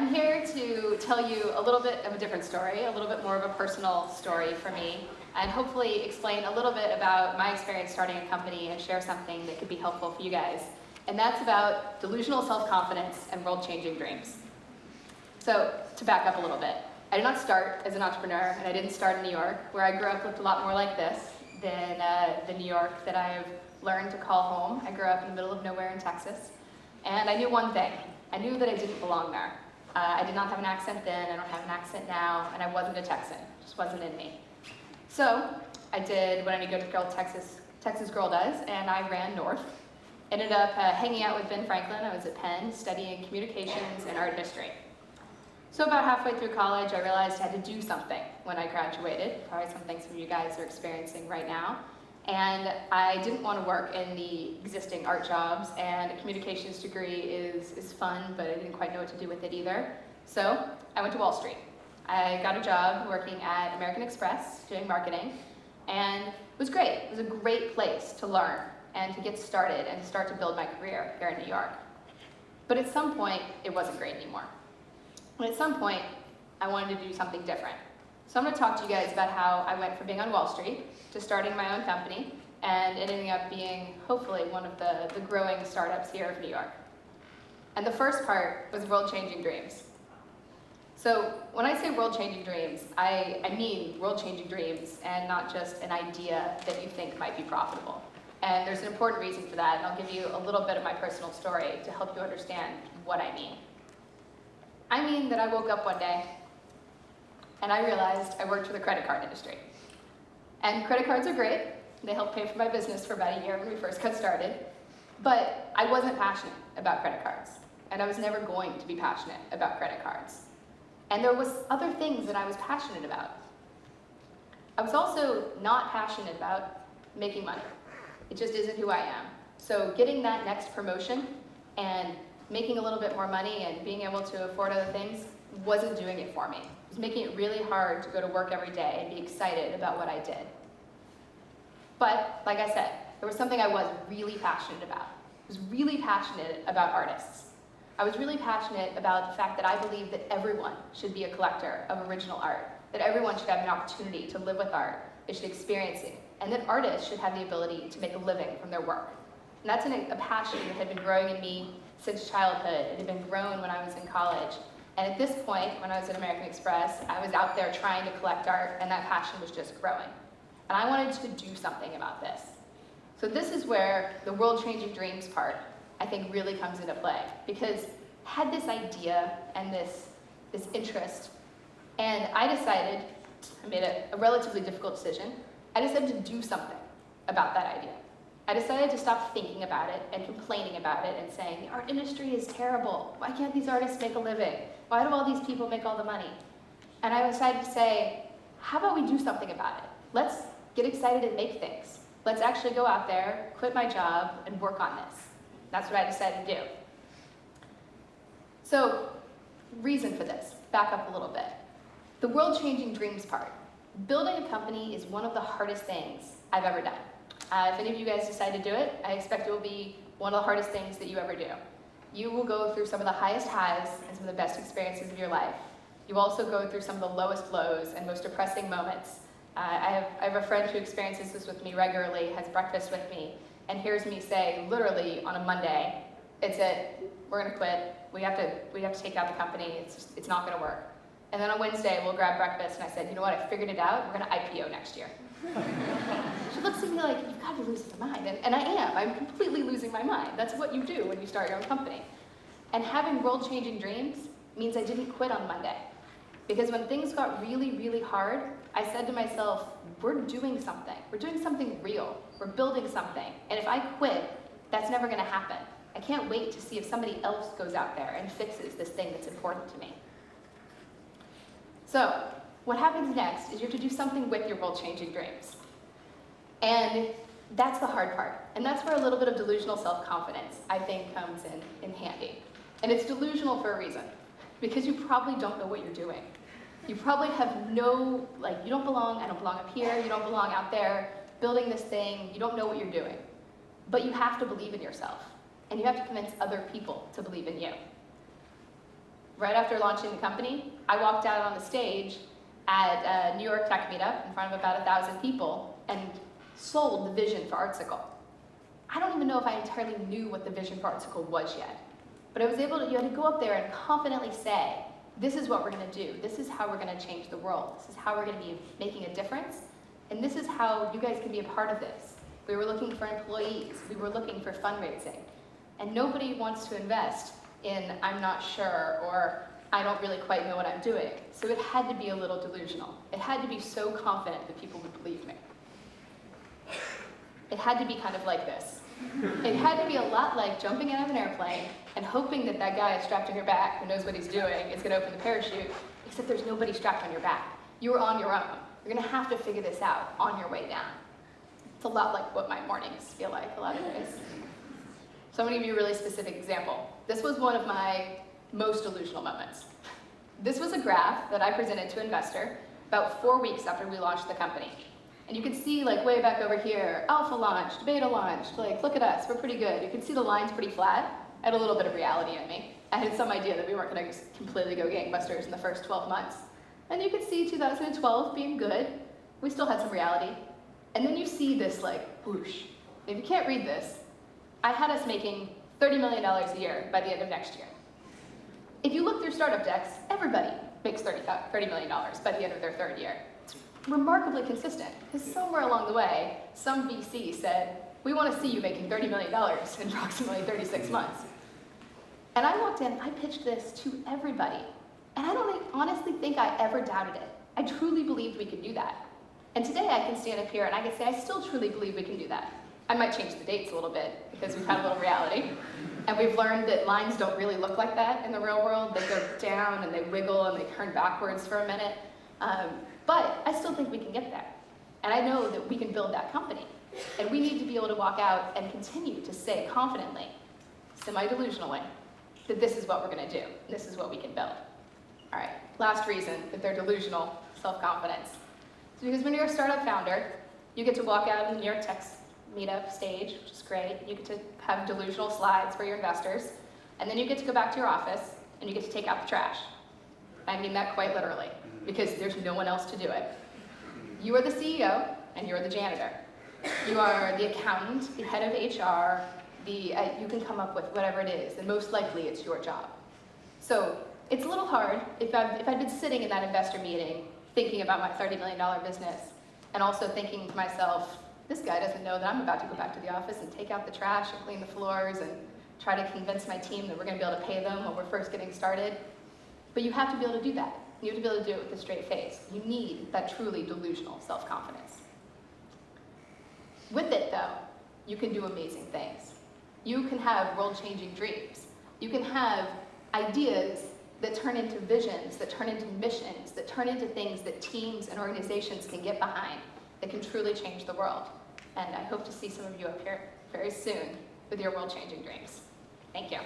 I'm here to tell you a little bit of a different story, a little bit more of a personal story for me, and hopefully explain a little bit about my experience starting a company and share something that could be helpful for you guys. And that's about delusional self-confidence and world-changing dreams. So, to back up a little bit, I did not start as an entrepreneur, and I didn't start in New York. Where I grew up looked a lot more like this than the New York that I've learned to call home. I grew up in the middle of nowhere in Texas, and I knew one thing. I knew that I didn't belong there. I did not have an accent then, I don't have an accent now, and I wasn't a Texan. It just wasn't in me. So I did what any good girl Texas girl does, and I ran north. Ended up hanging out with Ben Franklin. I was at Penn studying communications and art history. So about halfway through college, I realized I had to do something when I graduated, probably something some of you guys are experiencing right now. And I didn't want to work in the existing art jobs, and a communications degree is fun, but I didn't quite know what to do with it either. So I went to Wall Street. I got a job working at American Express doing marketing, and it was great. It was a great place to learn and to get started and start to build my career here in New York. But at some point, it wasn't great anymore. And at some point, I wanted to do something different. So I'm going to talk to you guys about how I went from being on Wall Street to starting my own company and ending up being, hopefully, one of the growing startups here of New York. And the first part was world-changing dreams. So when I say world-changing dreams, I mean world-changing dreams and not just an idea that you think might be profitable. And there's an important reason for that, and I'll give you a little bit of my personal story to help you understand what I mean. I mean that I woke up one day and I realized I worked for the credit card industry. And credit cards are great. They helped pay for my business for about a year when we first got started. But I wasn't passionate about credit cards. And I was never going to be passionate about credit cards. And there was other things that I was passionate about. I was also not passionate about making money. It just isn't who I am. So getting that next promotion and making a little bit more money and being able to afford other things wasn't doing it for me. It was making it really hard to go to work every day and be excited about what I did. But, like I said, there was something I was really passionate about. I was really passionate about artists. I was really passionate about the fact that I believe that everyone should be a collector of original art, that everyone should have an opportunity to live with art, they should experience it, and that artists should have the ability to make a living from their work. And that's a passion that had been growing in me since childhood. It had been grown when I was in college. And at this point, when I was at American Express, I was out there trying to collect art, and that passion was just growing. And I wanted to do something about this. So this is where the world-changing dreams part, I think, really comes into play. Because I had this idea and this interest, and I decided, I made a relatively difficult decision, I decided to do something about that idea. I decided to stop thinking about it and complaining about it and saying, the art industry is terrible. Why can't these artists make a living? Why do all these people make all the money? And I decided to say, how about we do something about it? Let's get excited and make things. Let's actually go out there, quit my job, and work on this. That's what I decided to do. So, reason for this, back up a little bit. The world-changing dreams part. Building a company is one of the hardest things I've ever done. If any of you guys decide to do it, I expect it will be one of the hardest things that you ever do. You will go through some of the highest highs and some of the best experiences of your life. You also go through some of the lowest lows and most depressing moments. I have a friend who experiences this with me regularly, has breakfast with me, and hears me say, literally on a Monday, it's it, we're gonna quit, we have to take out the company, it's not gonna work. And then on Wednesday, we'll grab breakfast, and I said, you know what, I figured it out, we're gonna IPO next year. She looks at me like, you've got to be losing your mind. And I am. I'm completely losing my mind. That's what you do when you start your own company. And having world-changing dreams means I didn't quit on Monday. Because when things got really, really hard, I said to myself, we're doing something. We're doing something real. We're building something. And if I quit, that's never going to happen. I can't wait to see if somebody else goes out there and fixes this thing that's important to me. So, what happens next is you have to do something with your world-changing dreams. And that's the hard part. And that's where a little bit of delusional self-confidence, I think, comes in handy. And it's delusional for a reason. Because you probably don't know what you're doing. You probably have no, you don't belong, I don't belong up here, you don't belong out there, building this thing, you don't know what you're doing. But you have to believe in yourself. And you have to convince other people to believe in you. right after launching the company, I walked out on the stage at a New York Tech meetup in front of about 1,000 people and sold the vision for Artsicle. I don't even know if I entirely knew what the vision for Artsicle was yet, but I was able to, you had to go up there and confidently say, this is what we're going to do. This is how we're going to change the world. This is how we're going to be making a difference. And this is how you guys can be a part of this. We were looking for employees. We were looking for fundraising. And nobody wants to invest in I'm not sure or I don't really quite know what I'm doing. So it had to be a little delusional. It had to be so confident that people would believe me. It had to be kind of like this. It had to be a lot like jumping out of an airplane and hoping that that guy strapped to your back who knows what he's doing is going to open the parachute, except there's nobody strapped on your back. You are on your own. You're going to have to figure this out on your way down. It's a lot like what my mornings feel like a lot of days. So I'm going to give you a really specific example. This was one of my most delusional moments. This was a graph that I presented to an investor about 4 weeks after we launched the company. And you can see like way back over here, alpha launched, beta launched, like look at us, we're pretty good. You can see the line's pretty flat. I had a little bit of reality in me. I had some idea that we weren't going to completely go gangbusters in the first 12 months. And you can see 2012 being good. We still had some reality. And then you see this like whoosh. If you can't read this, I had us making $30 million a year by the end of next year. If you look through startup decks, everybody makes $30 million by the end of their third year. It's remarkably consistent, because somewhere along the way, some VC said, we want to see you making $30 million in approximately 36 months. And I walked in, I pitched this to everybody. And I don't honestly think I ever doubted it. I truly believed we could do that. And today I can stand up here and I can say I still truly believe we can do that. I might change the dates a little bit because we've had a little reality. And we've learned that lines don't really look like that in the real world. They go down and they wiggle and they turn backwards for a minute. But I still think we can get there. And I know that we can build that company. And we need to be able to walk out and continue to say confidently, semi-delusionally, that this is what we're going to do. This is what we can build. All right, last reason that they're delusional, self-confidence. So because when you're a startup founder, you get to walk out in the New York Tech meetup stage, which is great. You get to have delusional slides for your investors. And then you get to go back to your office and you get to take out the trash. I mean that quite literally, because there's no one else to do it. You are the CEO and you're the janitor. You are the accountant, the head of HR, you can come up with whatever it is, and most likely it's your job. So it's a little hard if I'd been sitting in that investor meeting thinking about my $30 million business and also thinking to myself, this guy doesn't know that I'm about to go back to the office and take out the trash and clean the floors and try to convince my team that we're going to be able to pay them when we're first getting started. But you have to be able to do that. You have to be able to do it with a straight face. You need that truly delusional self-confidence. With it, though, you can do amazing things. You can have world-changing dreams. You can have ideas that turn into visions, that turn into missions, that turn into things that teams and organizations can get behind, that can truly change the world. And I hope to see some of you up here very soon with your world-changing dreams. Thank you.